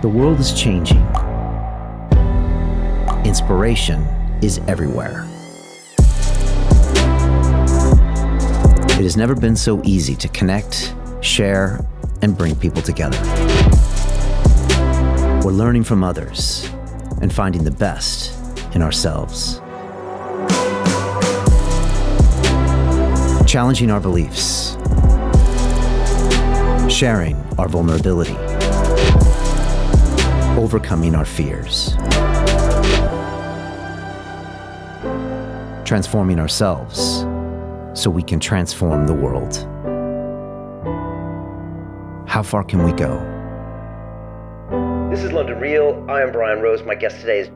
The world is changing. Inspiration is everywhere. It has never been so easy to connect, share, and bring people together. We're learning from others and finding the best in ourselves. Challenging our beliefs. Sharing our vulnerability. Overcoming our fears. Transforming ourselves so we can transform the world. How far can we go? This is London Real. I am Brian Rose. My guest today is...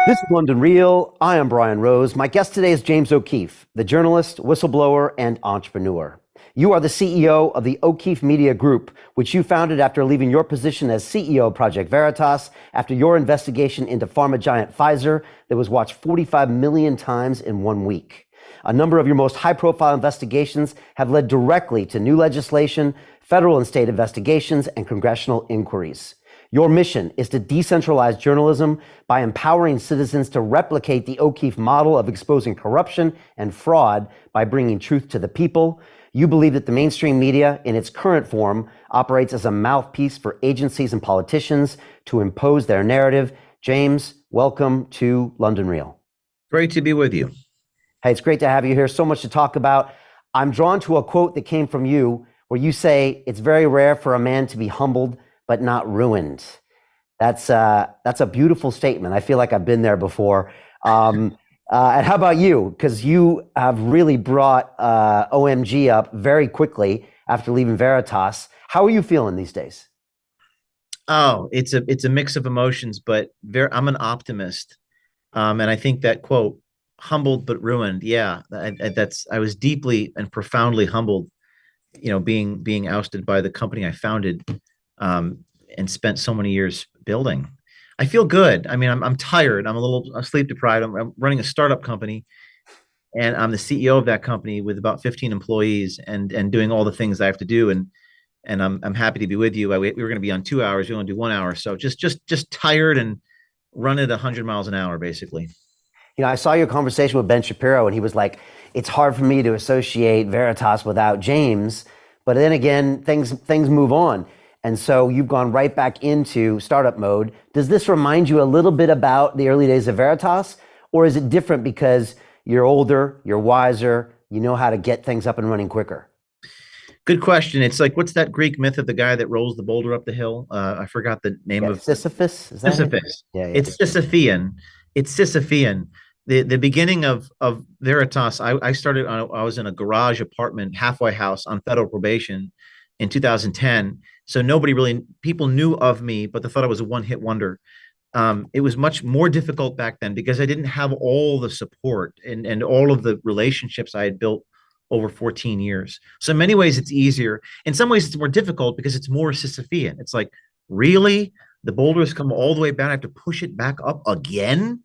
This is London Real. I am Brian Rose. My guest today is James O'Keefe, the journalist, whistleblower, and entrepreneur. You are the CEO of the O'Keefe Media Group, which you founded after leaving your position as CEO of Project Veritas after your investigation into pharma giant Pfizer that was watched 45 million times in 1 week. A number of your most high-profile investigations have led directly to new legislation, federal and state investigations, and congressional inquiries. Your mission is to decentralize journalism by empowering citizens to replicate the O'Keefe model of exposing corruption and fraud by bringing truth to the people. You believe that the mainstream media, in its current form, operates as a mouthpiece for agencies and politicians to impose their narrative. James, welcome to London Real. Great to be with you. Hey, it's great to have you here. So much to talk about. I'm drawn to a quote that came from you where you say, "It's very rare for a man to be humbled, but not ruined." That's a beautiful statement. I feel like I've been there before. And how about you? Because you have really brought OMG up very quickly after leaving Veritas. How are you feeling these days? Oh, it's a mix of emotions, but I'm an optimist, and I think that quote, "humbled but ruined," yeah, I was deeply and profoundly humbled, being ousted by the company I founded, and spent so many years building. I feel good. I mean, I'm tired. I'm a little sleep deprived. I'm running a startup company, and I'm the CEO of that company with about 15 employees, and doing all the things I have to do. And I'm happy to be with you. We were going to be on 2 hours. We only do 1 hour. So just tired and run at 100 miles an hour, basically. I saw your conversation with Ben Shapiro, and he was like, "It's hard for me to associate Veritas without James." But then again, things move on. And so you've gone right back into startup mode. Does this remind you a little bit about the early days of Veritas? Or is it different because you're older, you're wiser, you know how to get things up and running quicker? Good question. It's like, what's that Greek myth of the guy that rolls the boulder up the hill? I forgot the name of Sisyphus. Is that Sisyphus. Yeah. It's Sisyphean. It's Sisyphean. The beginning of Veritas, I started. I was in a garage apartment, halfway house on federal probation in 2010. So people knew of me, but they thought I was a one-hit wonder. It was much more difficult back then because I didn't have all the support and all of the relationships I had built over 14 years. So in many ways, it's easier. In some ways, it's more difficult because it's more Sisyphean. It's like, really? The boulder's come all the way back. I have to push it back up again?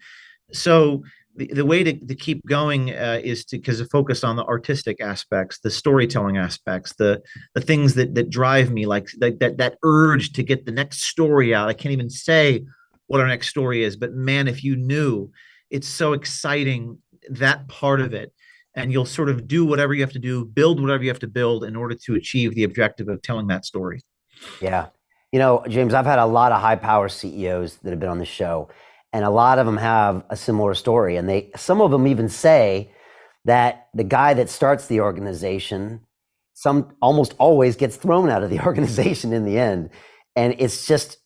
So the way to keep going is to focus on the artistic aspects, the storytelling aspects, the things that drive me, like that urge to get the next story out. I can't even say what our next story is, but man, if you knew, it's so exciting, that part of it. And you'll sort of do whatever you have to do, build whatever you have to build in order to achieve the objective of telling that story. Yeah. James, I've had a lot of high-power CEOs that have been on the show. And a lot of them have a similar story. And some of them even say that the guy that starts the organization, almost always gets thrown out of the organization in the end. And it's just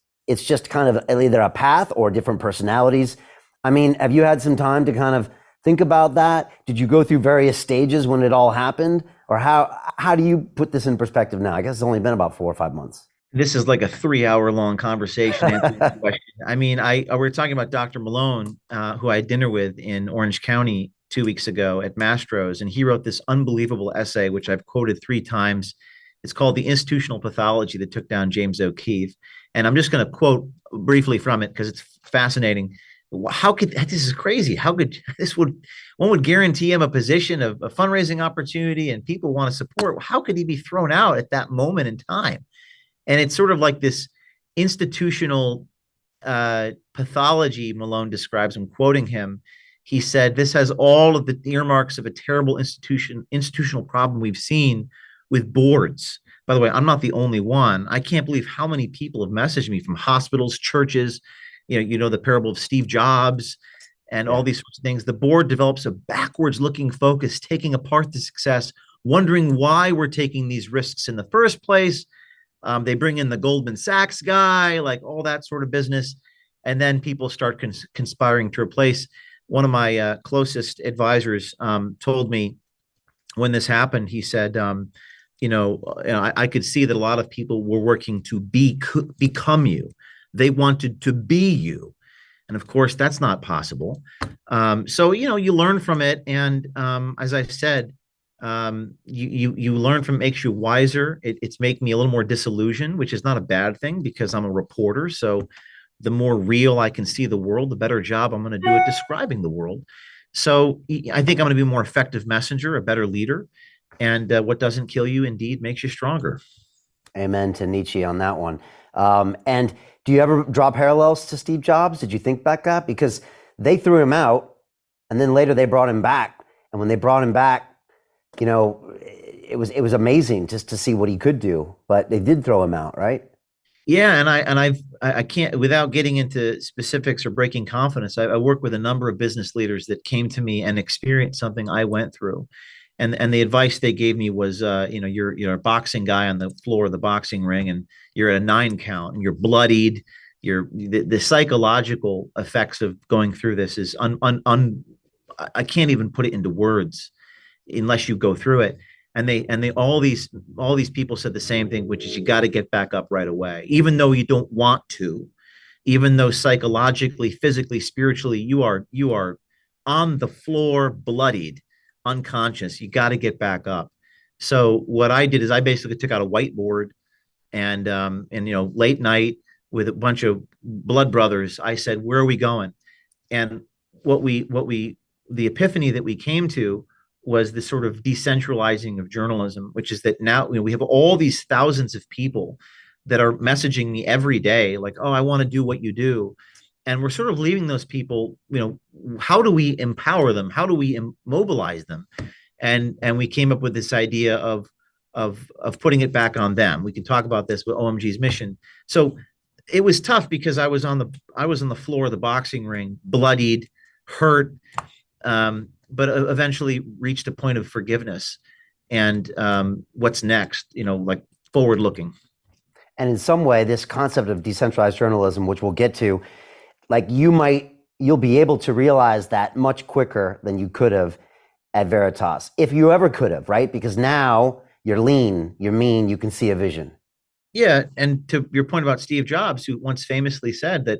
kind of either a path or different personalities. I mean, have you had some time to kind of think about that? Did you go through various stages when it all happened? Or how do you put this in perspective now? I guess it's only been about 4 or 5 months. This is like a 3-hour-long conversation. I mean, we're talking about Dr. Malone, who I had dinner with in Orange County 2 weeks ago at Mastro's, and he wrote this unbelievable essay, which I've quoted 3 times. It's called "The Institutional Pathology That Took Down James O'Keefe." And I'm just going to quote briefly from it because it's fascinating. How could this is crazy? How could this would one would guarantee him a position of a fundraising opportunity and people want to support? How could he be thrown out at that moment in time? And it's sort of like this institutional pathology. Malone describes. I'm quoting him. He said, "This has all of the earmarks of a terrible institutional problem we've seen with boards." By the way, I'm not the only one. I can't believe how many people have messaged me from hospitals, churches. The parable of Steve Jobs and all these sorts of things. The board develops a backwards-looking focus, taking apart the success, wondering why we're taking these risks in the first place. They bring in the Goldman Sachs guy, like all that sort of business. And then people start conspiring to replace. One of my closest advisors told me when this happened, he said, I could see that a lot of people were working to become you. They wanted to be you. And of course, that's not possible. So, you learn from it. And as I said, you learn from it, makes you wiser. It's making me a little more disillusioned, which is not a bad thing because I'm a reporter. So the more real I can see the world, the better job I'm going to do at describing the world. So I think I'm going to be a more effective messenger, a better leader. And what doesn't kill you indeed makes you stronger. Amen to Nietzsche on that one. And do you ever draw parallels to Steve Jobs? Did you think back that? Because they threw him out and then later they brought him back. And when they brought him back, it was amazing just to see what he could do, but they did throw him out, right? Yeah, and I can't, without getting into specifics or breaking confidence. I work with a number of business leaders that came to me and experienced something I went through, and the advice they gave me was, you're a boxing guy on the floor of the boxing ring, and you're at a 9 count, and you're bloodied. The psychological effects of going through this is I can't even put it into words unless you go through it. And they all these people said the same thing, which is you got to get back up right away, even though you don't want to, even though psychologically, physically, spiritually, you are on the floor, bloodied, unconscious. You got to get back up. So what I did is I basically took out a whiteboard and late night with a bunch of blood brothers, I said, where are we going? And the epiphany that we came to was the sort of decentralizing of journalism, which is that now we have all these thousands of people that are messaging me every day, like, oh, I want to do what you do. And we're sort of leaving those people, how do we empower them? How do we mobilize them? And we came up with this idea of putting it back on them. We can talk about this with OMG's mission. So it was tough because I was on the floor of the boxing ring, bloodied, hurt, but eventually reached a point of forgiveness and what's next, like forward looking. And in some way, this concept of decentralized journalism, which we'll get to, like you'll be able to realize that much quicker than you could have at Veritas, if you ever could have, right? Because now you're lean, you're mean, you can see a vision. Yeah. And to your point about Steve Jobs, who once famously said that,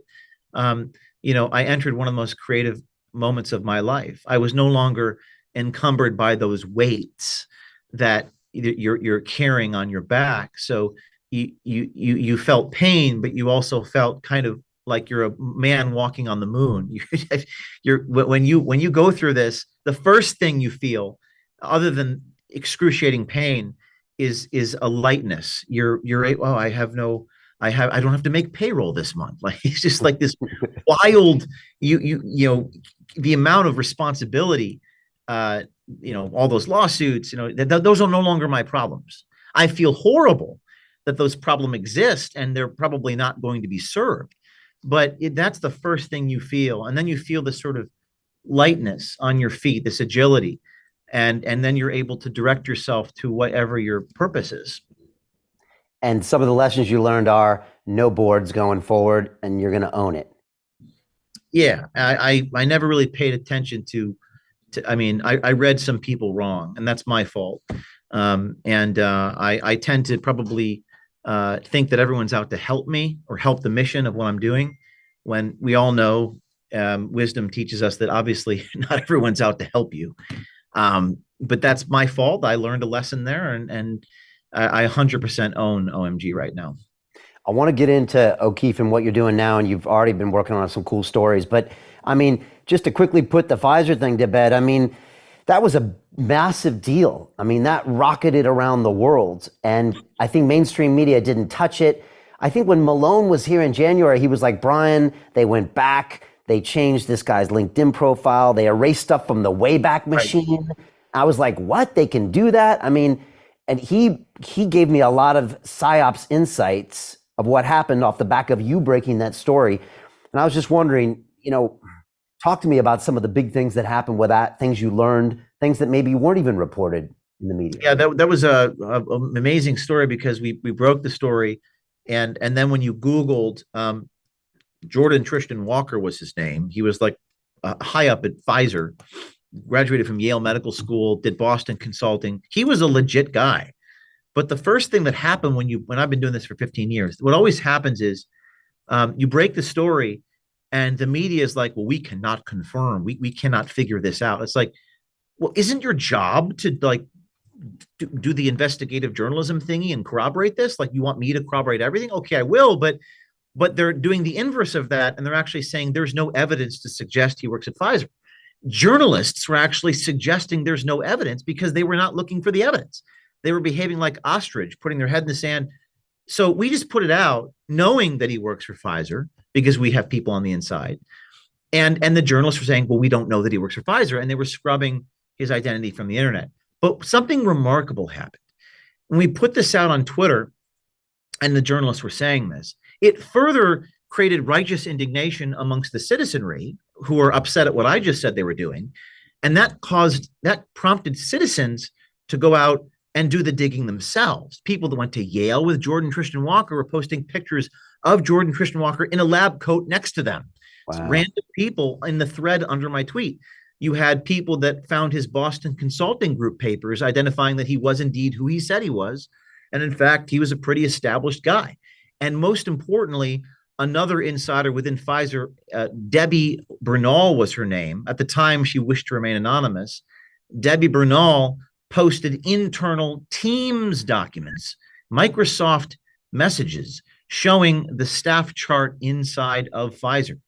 I entered one of the most creative moments of my life. I was no longer encumbered by those weights that you're carrying on your back. So you felt pain, but you also felt kind of like you're a man walking on the moon. When you go through this, the first thing you feel, other than excruciating pain, is a lightness. I don't have to make payroll this month. Like it's just like this wild, the amount of responsibility, all those lawsuits, those are no longer my problems. I feel horrible that those problems exist and they're probably not going to be served. But that's the first thing you feel. And then you feel this sort of lightness on your feet, this agility. And then you're able to direct yourself to whatever your purpose is. And some of the lessons you learned are no boards going forward and you're going to own it. Yeah. I never really paid attention to I read some people wrong and that's my fault. I tend to probably think that everyone's out to help me or help the mission of what I'm doing, when we all know wisdom teaches us that obviously not everyone's out to help you. But that's my fault. I learned a lesson there, and I 100% own OMG right now. I want to get into O'Keefe and what you're doing now, and you've already been working on some cool stories, but I mean, just to quickly put the Pfizer thing to bed, I mean, that was a massive deal. I mean, that rocketed around the world. And I think mainstream media didn't touch it. I think when Malone was here in January, he was like, Brian, they went back, they changed this guy's LinkedIn profile, they erased stuff from the Wayback Machine. Right. I was like, what? They can do that? I mean, and he gave me a lot of PsyOps insights of what happened off the back of you breaking that story. And I was just wondering, talk to me about some of the big things that happened with that, things you learned, things that maybe weren't even reported in the media. Yeah, that was a amazing story because we broke the story. And then when you Googled, Jordan Tristan Walker was his name. He was like high up at Pfizer, graduated from Yale Medical School, did Boston consulting. He was a legit guy. But the first thing that happened when I've been doing this for 15 years, what always happens is you break the story and the media is like, well, we cannot confirm. We cannot figure this out. It's like, well, isn't your job to like do the investigative journalism thingy and corroborate this? Like, you want me to corroborate everything? Okay, I will. But they're doing the inverse of that. And they're actually saying there's no evidence to suggest he works at Pfizer. Journalists were actually suggesting there's no evidence because they were not looking for the evidence. They were behaving like ostrich, putting their head in the sand. So we just put it out knowing that he works for Pfizer because we have people on the inside. And the journalists were saying, well, we don't know that he works for Pfizer. And they were scrubbing his identity from the internet. But something remarkable happened. When we put this out on Twitter and the journalists were saying this, it further created righteous indignation amongst the citizenry who were upset at what I just said they were doing. And that prompted citizens to go out and do the digging themselves. People that went to Yale with Jordan Tristan Walker were posting pictures of Jordan Tristan Walker in a lab coat next to them. Wow. So random people in the thread under my tweet. You had people that found his Boston Consulting Group papers identifying that he was indeed who he said he was. And in fact, he was a pretty established guy. And most importantly, another insider within Pfizer, Debbie Bernal was her name. At the time, she wished to remain anonymous. Debbie Bernal posted internal Teams documents, Microsoft messages, showing the staff chart inside of Pfizer.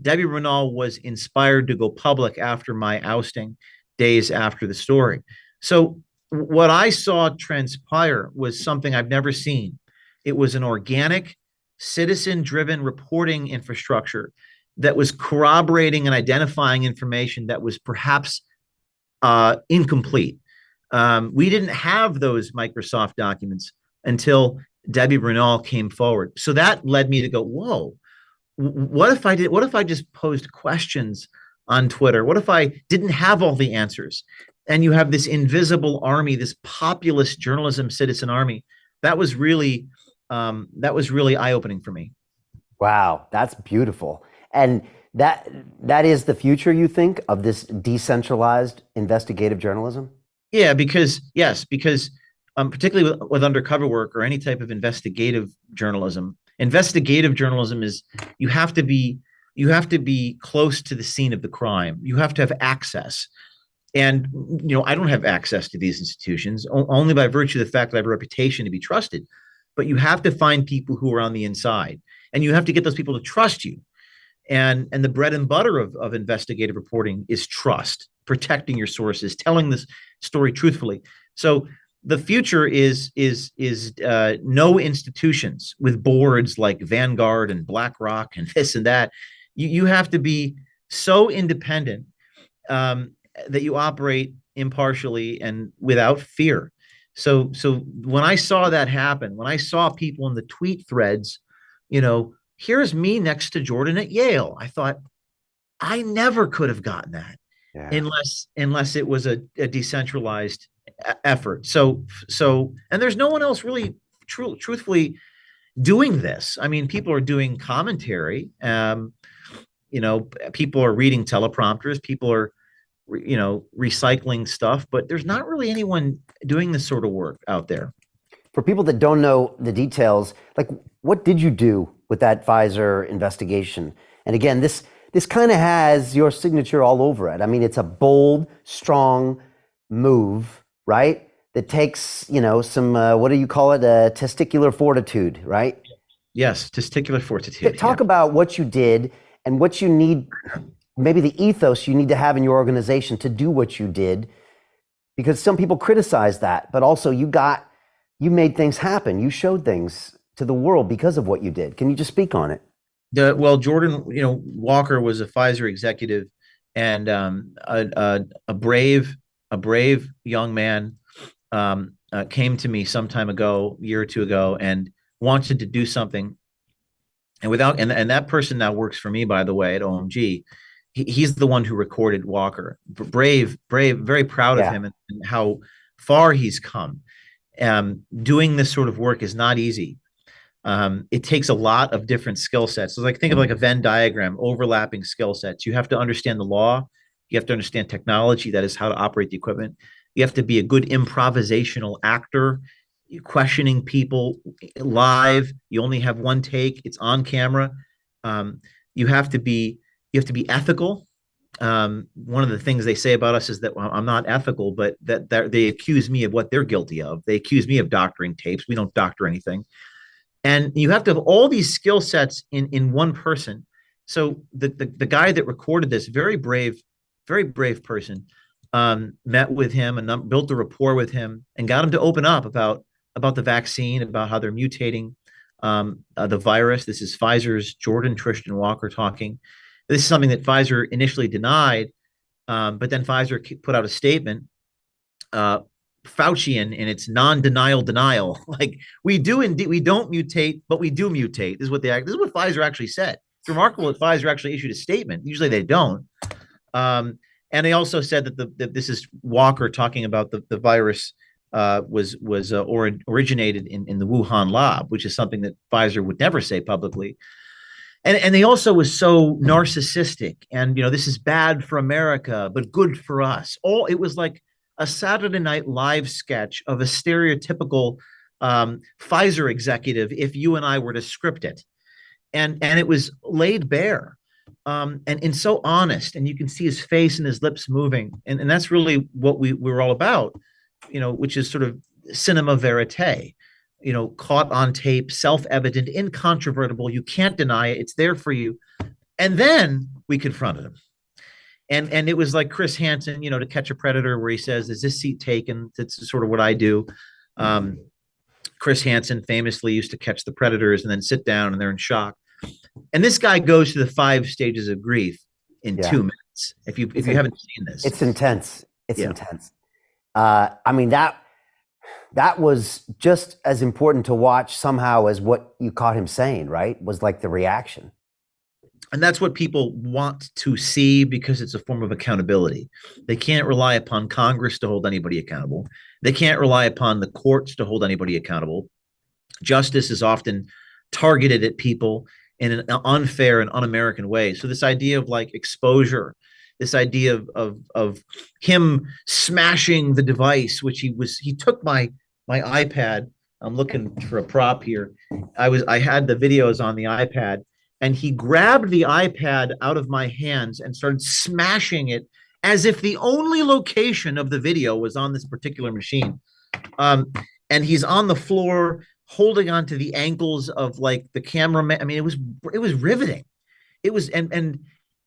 Debbie Bernal was inspired to go public after my ousting, days after the story. So what I saw transpire was something I've never seen. It was an organic, citizen-driven reporting infrastructure that was corroborating and identifying information that was perhaps incomplete. We didn't have those Microsoft documents until Debbie Bernal came forward. So that led me to go, whoa, what if I just posed questions on Twitter? What if I didn't have all the answers? And you have this invisible army, this populist journalism citizen army. That was really eye-opening for me. Wow, that's beautiful. And that is the future, you think, of this decentralized investigative journalism? Yeah, because particularly with undercover work or any type of investigative journalism is you have to be close to the scene of the crime. You have to have access. And I don't have access to these institutions only by virtue of the fact that I have a reputation to be trusted. But you have to find people who are on the inside, and you have to get those people to trust you. And the bread and butter of investigative reporting is trust, protecting your sources, telling this story truthfully. So the future is no institutions with boards like Vanguard and BlackRock and this and that. You have to be so independent that you operate impartially and without fear. So when I saw that happen, when I saw people in the tweet threads, here's me next to Jordan at Yale, I thought, I never could have gotten that unless it was a decentralized effort. So and there's no one else really truthfully doing this. I mean, people are doing commentary. People are reading teleprompters. People are recycling stuff, but there's not really anyone doing this sort of work out there. For people that don't know the details, like, what did you do with that Pfizer investigation? And again, this kind of has your signature all over it. I mean, it's a bold, strong move, right? That takes, some, what do you call it? Testicular fortitude, right? Yes, testicular fortitude. Talk about what you did and what you need maybe the ethos you need to have in your organization to do what you did, because some people criticize that, but also you made things happen. You showed things to the world because of what you did. Can you just speak on it? Well, Jordan, Walker was a Pfizer executive and a brave young man came to me some time ago, a year or two ago, and wanted to do something. And that person now works for me, by the way, at OMG. He's the one who recorded Walker. Brave, very proud of him and how far he's come. Doing this sort of work is not easy. It takes a lot of different skill sets. So think of like a Venn diagram, overlapping skill sets. You have to understand the law. You have to understand technology, that is how to operate the equipment. You have to be a good improvisational actor. You're questioning people live. You only have one take. It's on camera. You have to be ethical. One of the things they say about us is that I'm not ethical, but that they accuse me of what they're guilty of. They accuse me of doctoring tapes. We don't doctor anything. And you have to have all these skill sets in one person. So the guy that recorded this, very brave person, met with him and built a rapport with him and got him to open up about the vaccine, about how they're mutating the virus. This is Pfizer's Jordan Tristan Walker talking. This is something that Pfizer initially denied, but then Pfizer put out a statement, Faucian in its non-denial denial. Like, we don't mutate, but we do mutate. This is what Pfizer actually said. It's remarkable that Pfizer actually issued a statement. Usually they don't. And they also said that this is Walker talking about the virus originated in the Wuhan lab, which is something that Pfizer would never say publicly. And they also was so narcissistic, and this is bad for America, but good for us. It was like a Saturday Night Live sketch of a stereotypical Pfizer executive if you and I were to script it. And it was laid bare. And so honest, and you can see his face and his lips moving. And that's really what we're all about, which is sort of cinema verite, caught on tape, self-evident, incontrovertible. You can't deny it. It's there for you. And then we confronted him. And it was like Chris Hansen, To Catch a Predator, where he says, "Is this seat taken?" That's sort of what I do. Chris Hansen famously used to catch the predators and then sit down and they're in shock. And this guy goes through the 5 stages of grief in 2 minutes. If you haven't seen this, it's intense. It's intense. I mean, that was just as important to watch somehow as what you caught him saying, right? Was like the reaction. And that's what people want to see, because it's a form of accountability. They can't rely upon Congress to hold anybody accountable. They can't rely upon the courts to hold anybody accountable. Justice is often targeted at people in an unfair and un-American way. So this idea of like exposure, this idea of him smashing the device, which he took my iPad. I'm looking for a prop here. I had the videos on the iPad, and he grabbed the iPad out of my hands and started smashing it as if the only location of the video was on this particular machine. And he's on the floor holding on to the ankles of like the cameraman. I mean, it was riveting. It was, and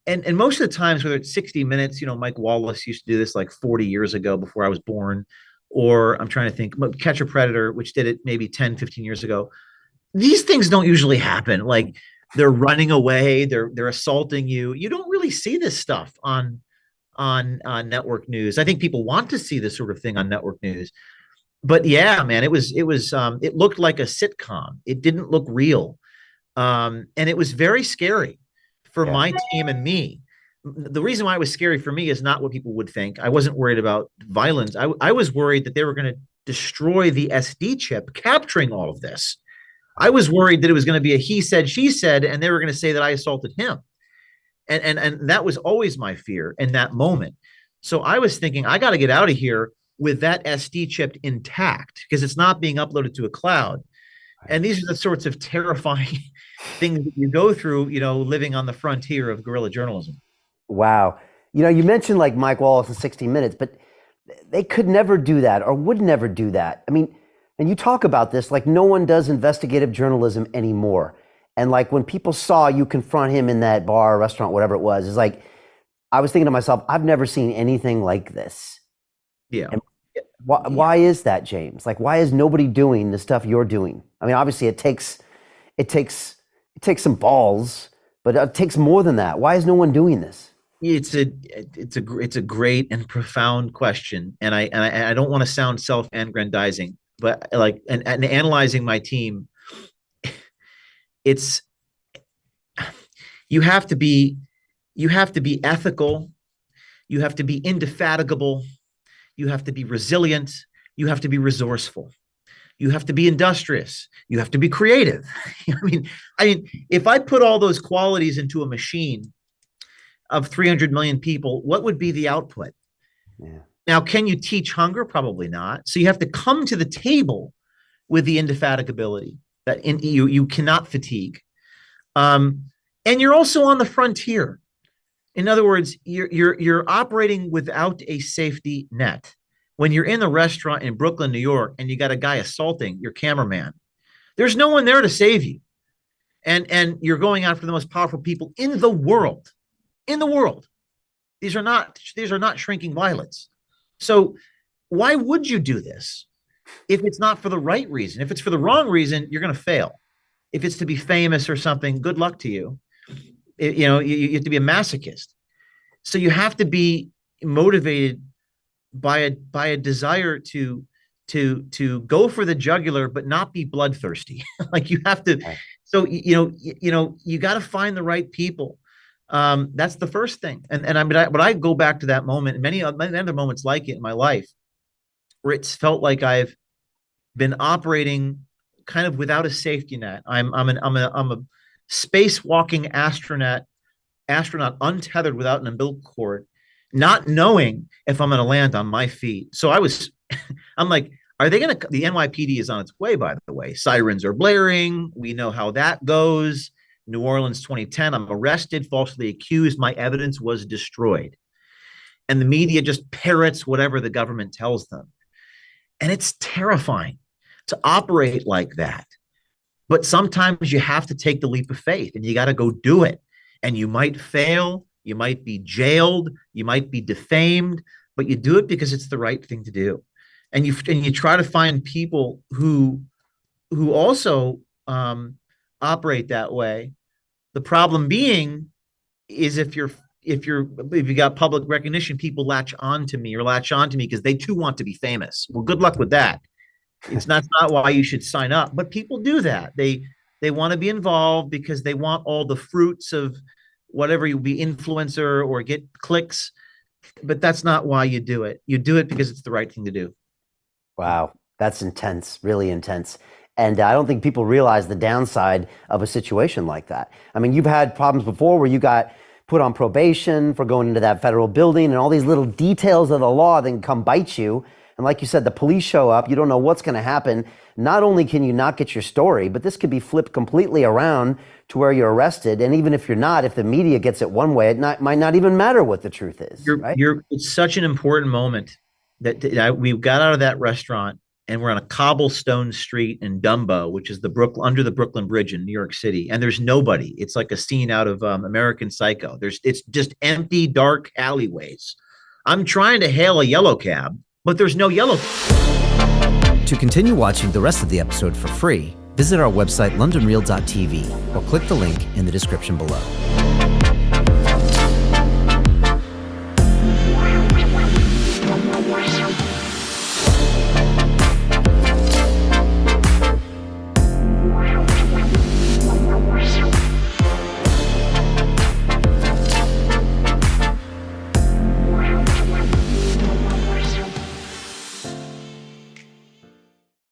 most of the times, whether it's 60 Minutes, Mike Wallace used to do this like 40 years ago before I was born, or I'm trying to think, Catch a Predator, which did it maybe 10, 15 years ago. These things don't usually happen. Like, they're running away, they're assaulting you. You don't really see this stuff on network news. I think people want to see this sort of thing on network news. But yeah, man, it looked like a sitcom. It didn't look real. And it was very scary for my team and me. The reason why it was scary for me is not what people would think. I wasn't worried about violence. I was worried that they were going to destroy the SD chip capturing all of this. I was worried that it was going to be a he said, she said, and they were going to say that I assaulted him. And that was always my fear in that moment. So I was thinking, I got to get out of here with that SD chip intact, because it's not being uploaded to a cloud. And these are the sorts of terrifying things that you go through, living on the frontier of guerrilla journalism. Wow. You mentioned like Mike Wallace in 60 Minutes, but they could never do that or would never do that. I mean, and you talk about this, like no one does investigative journalism anymore. And like when people saw you confront him in that bar, restaurant, whatever it was, it's like I was thinking to myself, I've never seen anything like this. Yeah. And why is that, James? Like, why is nobody doing the stuff you're doing? I mean, obviously it takes some balls, but it takes more than that. Why is no one doing this? It's a great and profound question, and I don't want to sound self-aggrandizing, but like and analyzing my team, it's you have to be ethical, you have to be indefatigable, you have to be resilient, you have to be resourceful, you have to be industrious, you have to be creative. I mean, if I put all those qualities into a machine of 300 million people, what would be the output? Yeah. Now, can you teach hunger? Probably not. So you have to come to the table with the indefatigability that you cannot fatigue. And you're also on the frontier. In other words, you're operating without a safety net. When you're in the restaurant in Brooklyn, New York, and you got a guy assaulting your cameraman, there's no one there to save you. And you're going after the most powerful people in the world. In the world. These are not shrinking violets. So why would you do this if it's not for the right reason? If it's for the wrong reason, you're going to fail. If it's to be famous or something, good luck to you. You have to be a masochist. So you have to be motivated by a desire to go for the jugular, but not be bloodthirsty. Like you have to. So you got to find the right people. That's the first thing. And I mean, but I go back to that moment, and many other moments like it in my life, where it's felt like I've been operating kind of without a safety net. I'm a spacewalking astronaut untethered without an umbilical cord, not knowing if I'm going to land on my feet. So I'm like, are they going to? The NYPD is on its way, by the way. Sirens are blaring. We know how that goes. New Orleans 2010, I'm arrested, falsely accused. My evidence was destroyed. And the media just parrots whatever the government tells them. And it's terrifying to operate like that. But sometimes you have to take the leap of faith and you got to go do it. And you might fail, you might be jailed, you might be defamed, but you do it because it's the right thing to do. And you try to find people who also operate that way. The problem being is if you got public recognition, people latch on to me because they too want to be famous. Well, good luck with that. It's not why you should sign up, but people do that. They want to be involved because they want all the fruits of whatever you be influencer or get clicks, but that's not why you do it. You do it because it's the right thing to do. Wow, that's intense, really intense. And I don't think people realize the downside of a situation like that. I mean, you've had problems before where you got put on probation for going into that federal building, and all these little details of the law then come bite you. And like you said, the police show up, you don't know what's going to happen. Not only can you not get your story, but this could be flipped completely around to where you're arrested. And even if you're not, if the media gets it one way, it might not even matter what the truth is. It's such an important moment that we got out of that restaurant and we're on a cobblestone street in Dumbo, which is under the Brooklyn Bridge in New York City. And there's nobody. It's like a scene out of American Psycho. It's just empty, dark alleyways. I'm trying to hail a yellow cab, but there's no yellow. To continue watching the rest of the episode for free, visit our website londonreal.tv or click the link in the description below.